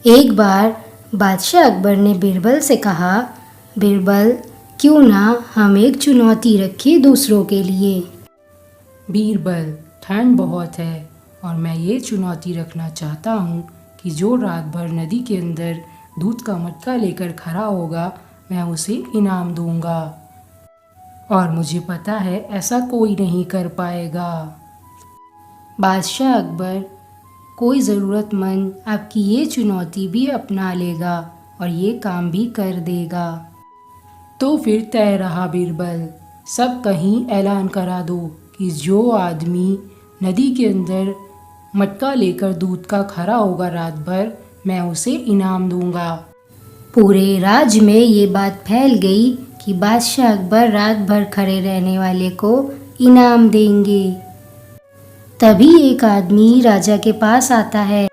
एक बार बादशाह अकबर ने बीरबल से कहा, बीरबल, क्यों ना हम एक चुनौती रखें दूसरों के लिए। बीरबल, ठंड बहुत है और मैं ये चुनौती रखना चाहता हूँ कि जो रात भर नदी के अंदर दूध का मटका लेकर खड़ा होगा, मैं उसे इनाम दूंगा। और मुझे पता है ऐसा कोई नहीं कर पाएगा। बादशाह अकबर, कोई ज़रूरतमंद आपकी ये चुनौती भी अपना लेगा और ये काम भी कर देगा। तो फिर तय रहा बीरबल, सब कहीं ऐलान करा दो कि जो आदमी नदी के अंदर मटका लेकर दूध का खड़ा होगा रात भर, मैं उसे इनाम दूंगा। पूरे राज्य में ये बात फैल गई कि बादशाह अकबर रात भर खड़े रहने वाले को इनाम देंगे। तभी एक आदमी राजा के पास आता है।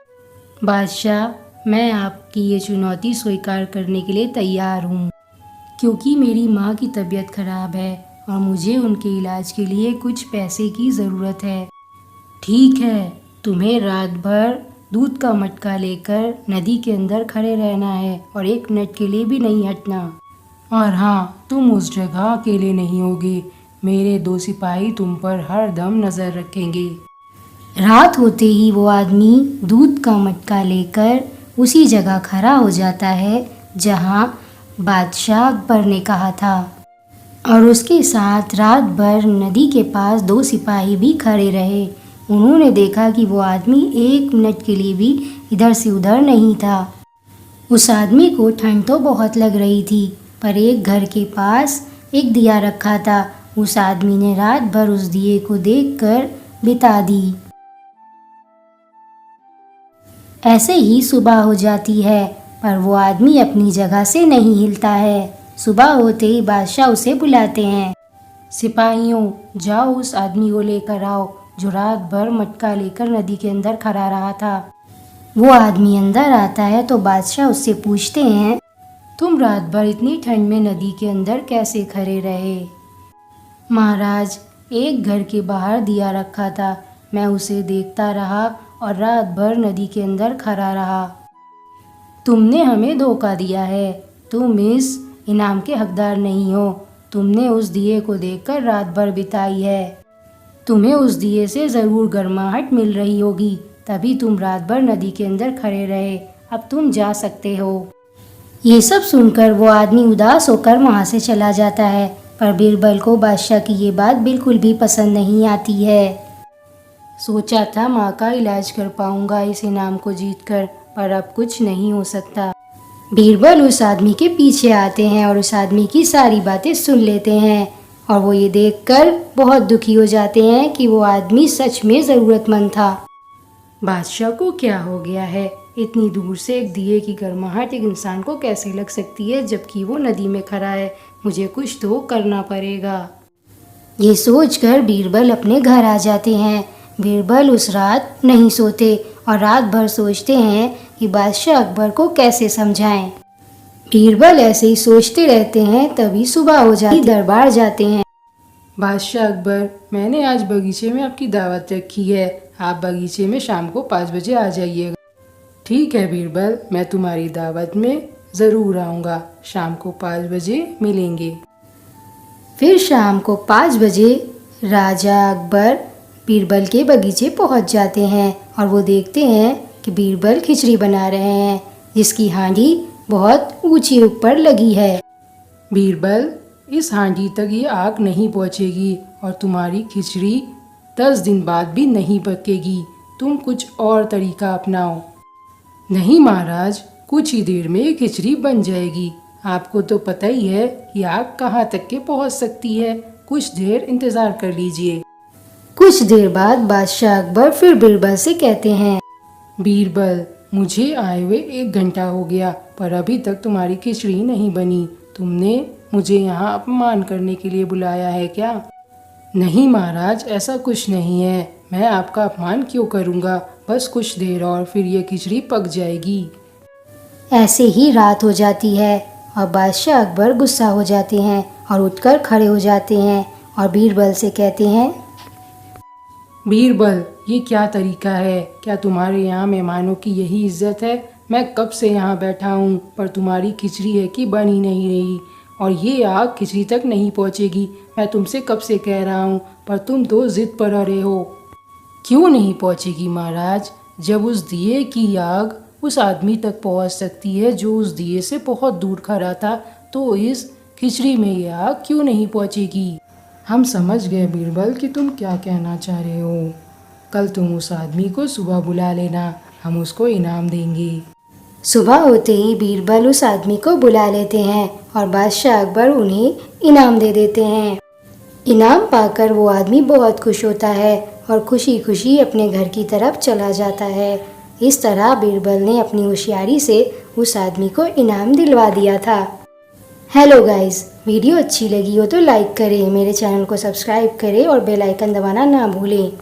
बादशाह, मैं आपकी ये चुनौती स्वीकार करने के लिए तैयार हूँ, क्योंकि मेरी माँ की तबीयत खराब है और मुझे उनके इलाज के लिए कुछ पैसे की ज़रूरत है। ठीक है, तुम्हें रात भर दूध का मटका लेकर नदी के अंदर खड़े रहना है और एक मिनट के लिए भी नहीं हटना। और हाँ, तुम उस जगह अकेले नहीं होगे, मेरे 2 सिपाही तुम पर हर दम नज़र रखेंगे। रात होते ही वो आदमी दूध का मटका लेकर उसी जगह खड़ा हो जाता है जहाँ बादशाह अकबर ने कहा था, और उसके साथ रात भर नदी के पास 2 सिपाही भी खड़े रहे। उन्होंने देखा कि वो आदमी एक मिनट के लिए भी इधर से उधर नहीं था। उस आदमी को ठंड तो बहुत लग रही थी, पर एक घर के पास एक दिया रखा था। उस आदमी ने रात भर उस दिए को देखकर बिता दी। ऐसे ही सुबह हो जाती है, पर वो आदमी अपनी जगह से नहीं हिलता है। सुबह होते ही बादशाह उसे बुलाते हैं। सिपाहियों, जाओ उस आदमी को लेकर आओ जो रात भर मटका लेकर नदी के अंदर खड़ा रहा था। वो आदमी अंदर आता है तो बादशाह उससे पूछते हैं, तुम रात भर इतनी ठंड में नदी के अंदर कैसे खड़े रहे? महाराज, एक घर के बाहर दिया रखा था, मैं उसे देखता रहा और रात भर नदी के अंदर खड़ा रहा। तुमने हमें धोखा दिया है, तुम इस इनाम के हकदार नहीं हो। तुमने उस दिए को देखकर रात भर बिताई है, तुम्हें उस दिए से ज़रूर गर्माहट मिल रही होगी, तभी तुम रात भर नदी के अंदर खड़े रहे। अब तुम जा सकते हो। ये सब सुनकर वो आदमी उदास होकर वहाँ से चला जाता है, पर बीरबल को बादशाह की ये बात बिल्कुल भी पसंद नहीं आती है। सोचा था माँ का इलाज कर पाऊंगा इस इनाम को जीतकर, पर अब कुछ नहीं हो सकता। बीरबल उस आदमी के पीछे आते हैं और उस आदमी की सारी बातें सुन लेते हैं, और वो ये देखकर बहुत दुखी हो जाते हैं कि वो आदमी सच में ज़रूरतमंद था। बादशाह को क्या हो गया है? इतनी दूर से एक दिए की गर्माहट एक इंसान को कैसे लग सकती है जबकि वो नदी में खड़ा है? मुझे कुछ तो करना पड़ेगा। ये सोचकर बीरबल अपने घर आ जाते हैं। बीरबल उस रात नहीं सोते और रात भर सोचते हैं कि बादशाह अकबर को कैसे समझाएं। बीरबल ऐसे ही सोचते रहते हैं, तभी सुबह हो जाती दरबार जाते हैं। बादशाह अकबर, मैंने आज बगीचे में आपकी दावत रखी है, आप बगीचे में शाम को 5 बजे आ जाइएगा। ठीक है बीरबल, मैं तुम्हारी दावत में ज़रूर आऊँगा। शाम को 5 बजे मिलेंगे। फिर शाम को 5 बजे राजा अकबर बीरबल के बगीचे पहुंच जाते हैं और वो देखते हैं कि बीरबल खिचड़ी बना रहे हैं, जिसकी हांडी बहुत ऊंची ऊपर लगी है। बीरबल, इस हांडी तक ये आग नहीं पहुंचेगी और तुम्हारी खिचड़ी 10 दिन बाद भी नहीं पकेगी। तुम कुछ और तरीका अपनाओ। नहीं महाराज, कुछ ही देर में ये खिचड़ी बन जाएगी। आपको तो पता ही है कि आग कहाँ तक के पहुँच सकती है। कुछ देर इंतज़ार कर लीजिए। कुछ देर बाद बादशाह अकबर फिर बीरबल से कहते हैं, बीरबल, मुझे आए हुए 1 घंटा हो गया, पर अभी तक तुम्हारी खिचड़ी नहीं बनी। तुमने मुझे यहाँ अपमान करने के लिए बुलाया है क्या? नहीं महाराज, ऐसा कुछ नहीं है। मैं आपका अपमान क्यों करूँगा? बस कुछ देर और फिर ये खिचड़ी पक जाएगी। ऐसे ही रात हो जाती है और बादशाह अकबर गुस्सा हो जाते हैं और उठकर खड़े हो जाते हैं और बीरबल से कहते हैं, बीरबल, ये क्या तरीका है? क्या तुम्हारे यहाँ मेहमानों की यही इज्जत है? मैं कब से यहाँ बैठा हूँ, पर तुम्हारी खिचड़ी है कि बन ही नहीं रही, और ये आग खिचड़ी तक नहीं पहुँचेगी। मैं तुमसे कब से कह रहा हूँ, पर तुम तो जिद पर अड़े हो। क्यों नहीं पहुँचेगी महाराज? जब उस दिए की आग उस आदमी तक पहुँच सकती है जो उस दिए से बहुत दूर खड़ा था, तो इस खिचड़ी में ये आग क्यों नहीं पहुँचेगी? हम समझ गए बीरबल कि तुम क्या कहना चाह रहे हो। कल तुम उस आदमी को सुबह बुला लेना, हम उसको इनाम देंगे। सुबह होते ही बीरबल उस आदमी को बुला लेते हैं और बादशाह अकबर उन्हें इनाम दे देते हैं। इनाम पाकर वो आदमी बहुत खुश होता है और खुशी खुशी अपने घर की तरफ चला जाता है। इस तरह बीरबल ने अपनी होशियारी से उस आदमी को इनाम दिलवा दिया था। हेलो गाइस, वीडियो अच्छी लगी हो तो लाइक करें, मेरे चैनल को सब्सक्राइब करें और बेल आइकन दबाना ना भूलें।